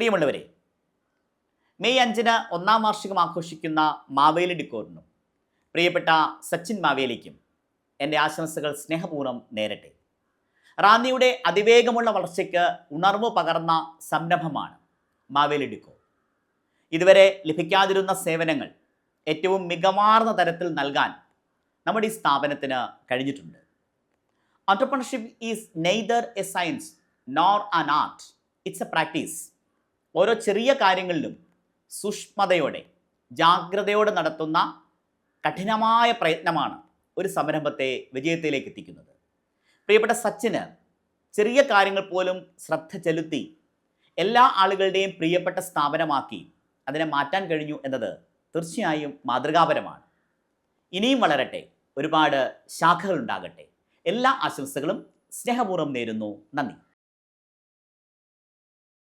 പ്രിയമുള്ളവരെ, മെയ് 5-ന് 1-ാം വാർഷികം ആഘോഷിക്കുന്ന മാവേലി ഡിക്കോറിനും പ്രിയപ്പെട്ട സച്ചിൻ മാവേലിക്കും എൻ്റെ ആശംസകൾ സ്നേഹപൂർവ്വം നേരട്ടെ. റാന്നിയുടെ അതിവേഗമുള്ള വളർച്ചയ്ക്ക് ഉണർവ് പകർന്ന സംരംഭമാണ് മാവേലി ഡിക്കോർ. ഇതുവരെ ലഭിക്കാതിരുന്ന സേവനങ്ങൾ ഏറ്റവും മികവാർന്ന തരത്തിൽ നൽകാൻ നമ്മുടെ ഈ സ്ഥാപനത്തിന് കഴിഞ്ഞിട്ടുണ്ട്. Entrepreneurship is neither a science nor an art. It's a practice. ഓരോ ചെറിയ കാര്യങ്ങളിലും സൂക്ഷ്മതയോടെ ജാഗ്രതയോടെ നടത്തുന്ന കഠിനമായ പ്രയത്നമാണ് ഒരു സംരംഭത്തെ വിജയത്തിലേക്ക് എത്തിക്കുന്നത്. പ്രിയപ്പെട്ട സച്ചിന് ചെറിയ കാര്യങ്ങൾ പോലും ശ്രദ്ധ ചെലുത്തി എല്ലാ ആളുകളുടെയും പ്രിയപ്പെട്ട സ്ഥാപനമാക്കി അതിനെ മാറ്റാൻ കഴിഞ്ഞു എന്നത് തീർച്ചയായും മാതൃകാപരമാണ്. ഇനിയും വളരട്ടെ, ഒരുപാട് ശാഖകൾ ഉണ്ടാകട്ടെ. എല്ലാ ആശംസകളും സ്നേഹപൂർവ്വം നേരുന്നു. നന്ദി.